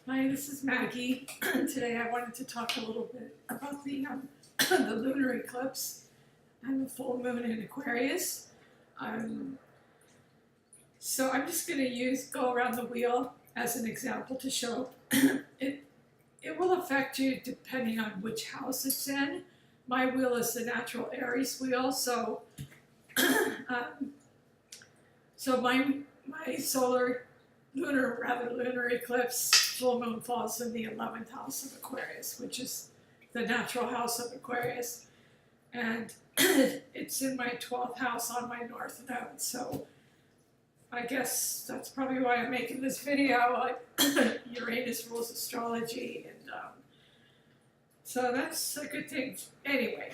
Hi, this is Maggie. Today I wanted to talk a little bit about the the lunar eclipse and the full moon in Aquarius. Um, so I'm just going to go around the wheel as an example to show it. It will affect you depending on which house it's in. My wheel is the natural Aries wheel, so um, my lunar eclipse full moon falls in the 11th house of Aquarius, which is the natural house of Aquarius. And it's in my 12th house on my north node. So I guess that's probably why I'm making this video. Uranus rules astrology, and so that's a good thing. Anyway,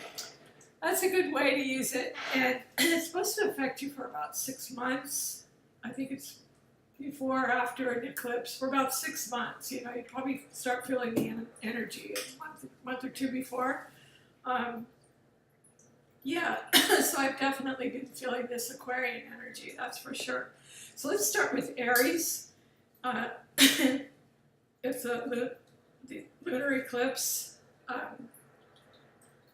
that's a good way to use it. And it's supposed to affect you for about 6 months. I think it's before or after an eclipse for about 6 months. You probably start feeling the energy a month or two before. Yeah, so I've definitely been feeling this Aquarian energy, that's for sure. So let's start with Aries. If the lunar eclipse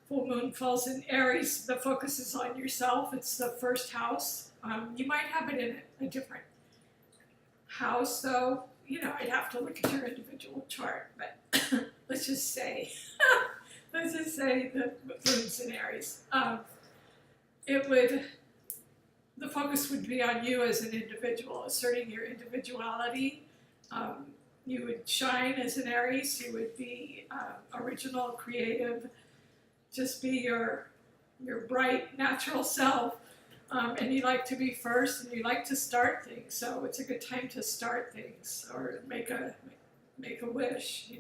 full moon falls in Aries, the focus is on yourself. It's the first house. You might have it in a different house, though. I'd have to look at your individual chart, but let's just say the moon's in Aries. The focus would be on you as an individual, asserting your individuality. You would shine as an Aries. You would be original, creative, just be your bright, natural self. And you like to be first, and you like to start things. So it's a good time to start things or make a wish.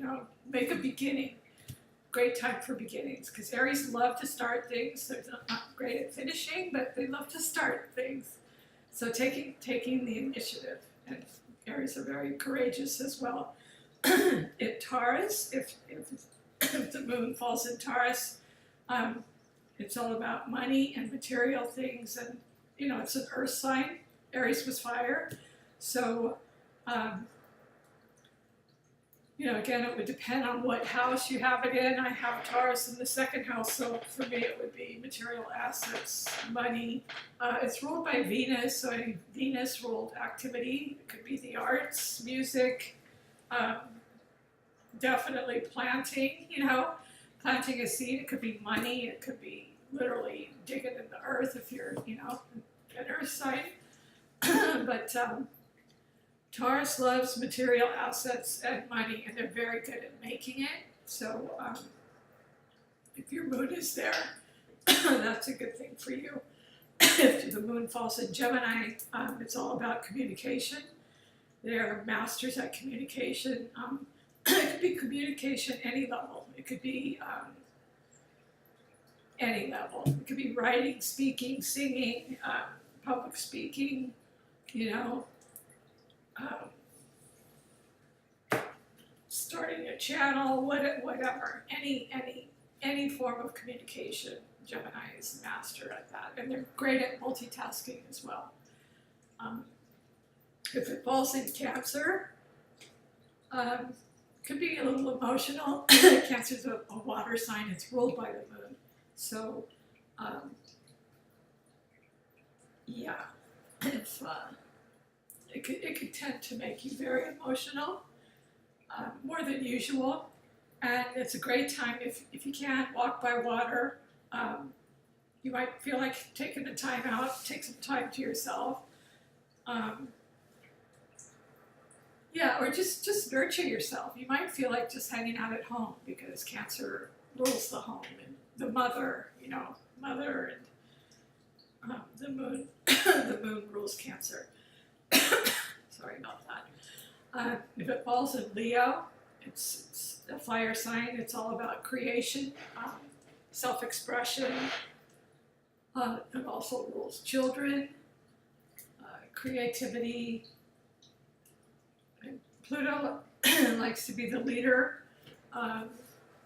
Make a beginning. Great time for beginnings, because Aries love to start things. They're not great at finishing, but they love to start things. So taking the initiative, and Aries are very courageous as well. In Taurus, if the moon falls in Taurus, it's all about money and material things, and it's an earth sign. Aries was fire, so again, it would depend on what house you have it in. I have Taurus in the second house, so for me it would be material assets, money. It's ruled by Venus, so any Venus-ruled activity. It could be the arts, music, definitely planting, planting a seed. It could be money. It could be literally digging in the earth if you're, an earth sign. But Taurus loves material assets and money, and they're very good at making it. So if your moon is there, that's a good thing for you. If the moon falls in Gemini, it's all about communication. They're masters at communication. It could be communication any level. It could be any level. It could be writing, speaking, singing, public speaking, starting a channel, whatever. Any form of communication. Gemini is a master at that, and they're great at multitasking as well. If it falls in Cancer, could be a little emotional. Cancer is a water sign. It's ruled by the moon. So, yeah, if it could tend to make you very emotional, more than usual. And it's a great time if you can't walk by water. You might feel like taking the time out, take some time to yourself. Yeah, or just nurture yourself. You might feel like just hanging out at home because Cancer rules the home and the mother, mother, and the moon. The moon rules Cancer. Sorry about that. If it falls in Leo, it's a fire sign. It's all about creation, self-expression. It also rules children, creativity. And Pluto likes to be the leader.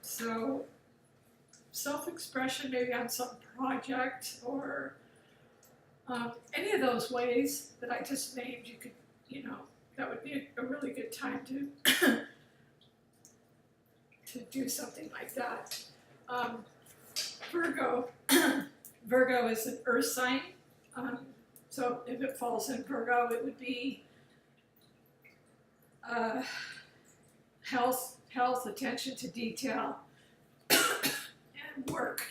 So self-expression maybe on some project or any of those ways that I just named, you could, that would be a really good time to to do something like that. Virgo, Virgo is an earth sign. So if it falls in Virgo, it would be health, attention to detail, and work.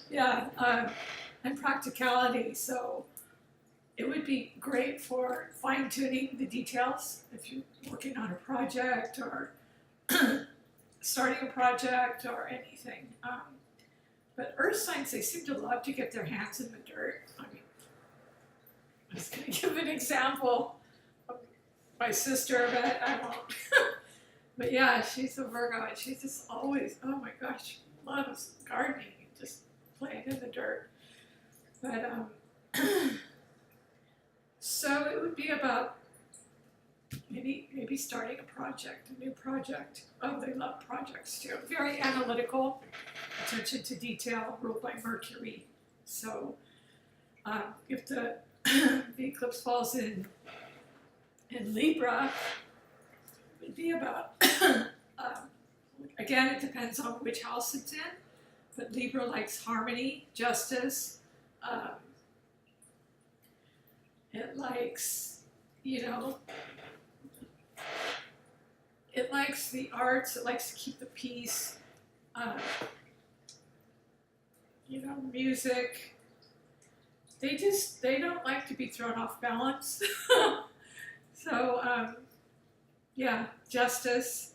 Yeah, and practicality. So it would be great for fine-tuning the details if you're working on a project or starting a project or anything. But earth signs, they seem to love to get their hands in the dirt. I mean, I was going to give an example of my sister, but I won't. But yeah, she's a Virgo, and she's just always, oh my gosh, she loves gardening and just playing in the dirt. But so it would be about maybe starting a project, a new project. Oh, they love projects too. Very analytical, attention to detail, ruled by Mercury. So if the eclipse falls in Libra, it would be about, again, it depends on which house it's in, but Libra likes harmony, justice. It likes, it likes the arts, it likes to keep the peace, music. They don't like to be thrown off balance. So, yeah, justice.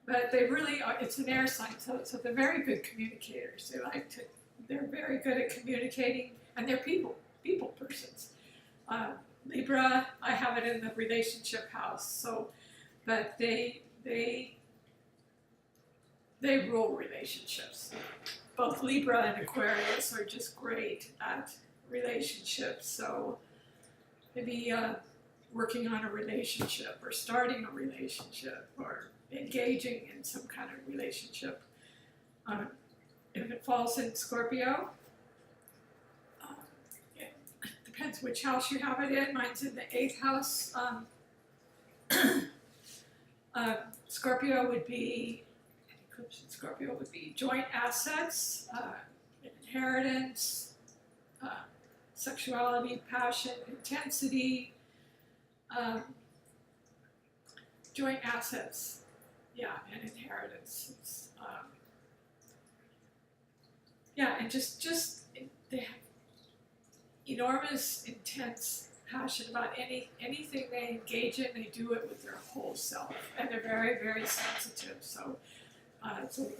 But they really are, it's an air sign, so they're very good communicators. They're very good at communicating, and they're people persons. Libra, I have it in the relationship house, so, but they rule relationships. Both Libra and Aquarius are just great at relationships, so maybe working on a relationship or starting a relationship or engaging in some kind of relationship. If it falls in Scorpio, it depends which house you have it in. Mine's in the 8th house. Scorpio would be, eclipse in Scorpio would be joint assets, inheritance, sexuality, passion, intensity, joint assets, yeah, and inheritance. Yeah, and just they have enormous, intense passion about anything they engage in. They do it with their whole self, and they're very, very sensitive. So it's a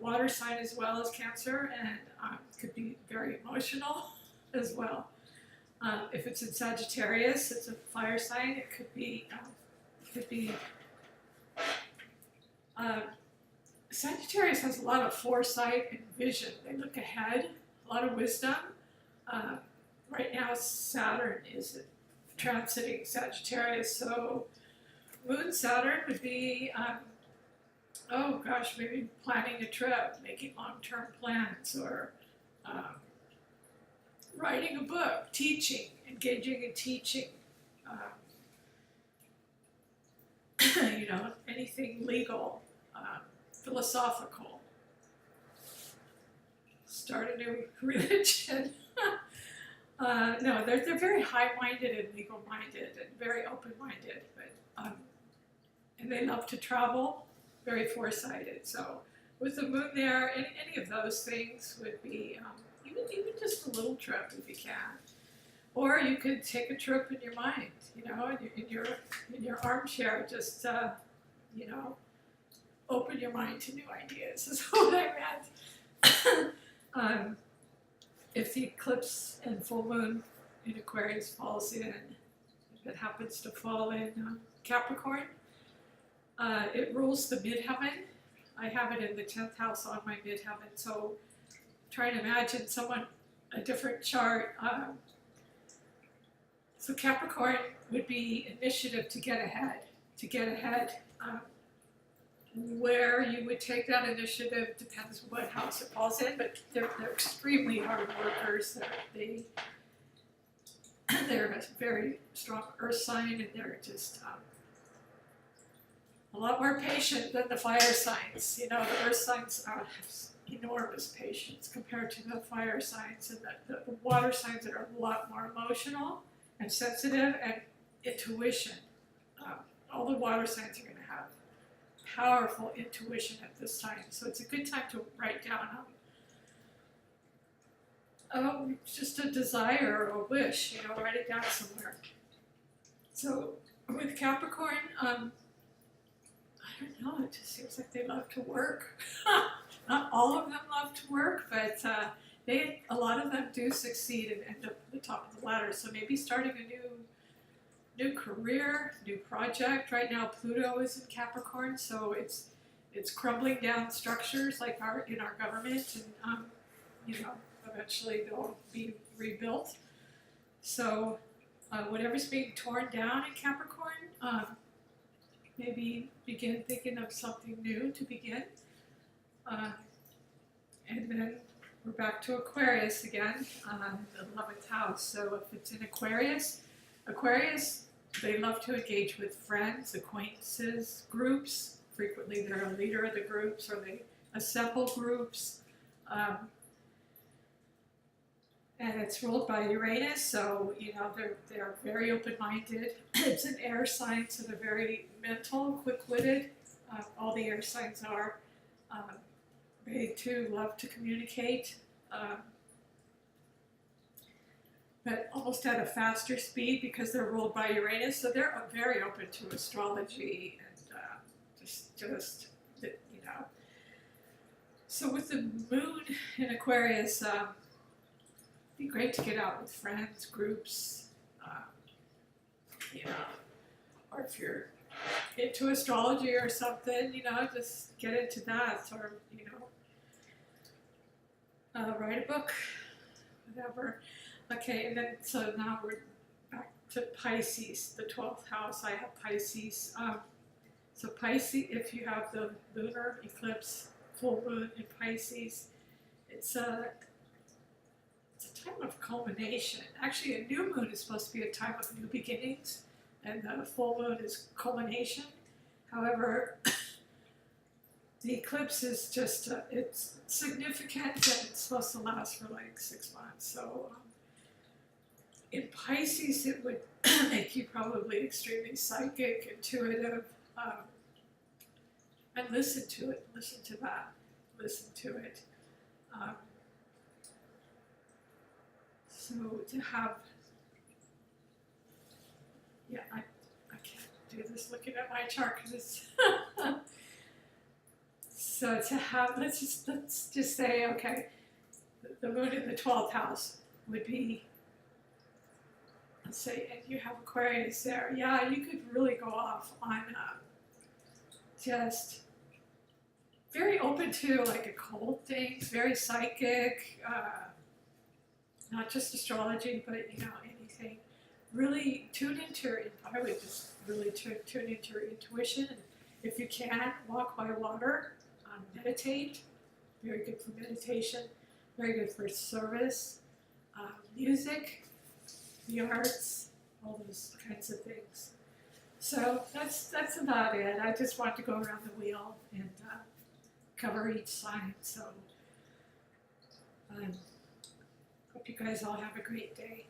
water sign as well as Cancer, and could be very emotional as well. If it's in Sagittarius, it's a fire sign. It could be Sagittarius has a lot of foresight and vision. They look ahead, a lot of wisdom. Right now, Saturn is transiting Sagittarius, so Moon Saturn would be, oh gosh, maybe planning a trip, making long-term plans, or writing a book, teaching, engaging in teaching, anything legal, philosophical, start a new religion. No, they're very high-minded and legal-minded and very open-minded, but and they love to travel, very foresighted. So with the moon there, any of those things would be even just a little trip if you can, or you could take a trip in your mind, in your armchair, just open your mind to new ideas. Is what I meant. If the eclipse and full moon in Aquarius falls in, if it happens to fall in Capricorn, it rules the midheaven. I have it in the 10th house on my midheaven, so try to imagine a different chart. So Capricorn would be initiative to get ahead. Where you would take that initiative depends what house it falls in, but they're extremely hard workers. They're a very strong earth sign, and they're just a lot more patient than the fire signs. You know, the earth signs have enormous patience compared to the fire signs, and the water signs that are a lot more emotional and sensitive and intuition. All the water signs are going to have powerful intuition at this time, so it's a good time to write down just a desire or a wish, you know, write it down somewhere. So with Capricorn, I don't know, it just seems like they love to work. Not all of them love to work, but a lot of them do succeed and end up at the top of the ladder. So maybe starting a new career, new project. Right now Pluto is in Capricorn, so it's crumbling down structures like in our government, and you know, eventually they'll be rebuilt. So whatever's being torn down in Capricorn, maybe begin thinking of something new to begin. And then we're back to Aquarius again, the 11th house. So if it's in Aquarius, they love to engage with friends, acquaintances, groups. Frequently they're a leader of the groups, or they assemble groups. And it's ruled by Uranus, so you know they're very open-minded. It's an air sign, so they're very mental, quick-witted. All the air signs are. They too love to communicate, but almost at a faster speed because they're ruled by Uranus. So they're very open to astrology and just you know. So with the moon in Aquarius. Be great to get out with friends, groups, you know, or if you're into astrology or something, you know, just get into that, or, you know, write a book, whatever. Okay, and then, so now we're back to Pisces, the 12th house. I have Pisces. So Pisces, if you have the lunar eclipse, full moon in Pisces, it's a time of culmination. Actually, a new moon is supposed to be a time of new beginnings, and the full moon is culmination. However, the eclipse is just, it's significant, and it's supposed to last for like 6 months. So in Pisces, it would make you probably extremely psychic, intuitive, and listen to it, listen to that, listen to it. So to have, yeah, I can't do this looking at my chart because it's, so to have, let's just say, okay, the moon in the 12th house would be, let's say, and you have Aquarius there, yeah, you could really go off on just very open to like occult things, very psychic, not just astrology, but you know, anything. Really tune into your, I would just really tune into your intuition. And if you can, walk by water, meditate. Very good for meditation. Very good for service, music, the arts, all those kinds of things. So that's about it. I just want to go around the wheel and cover each sign. So. Hope you guys all have a great day.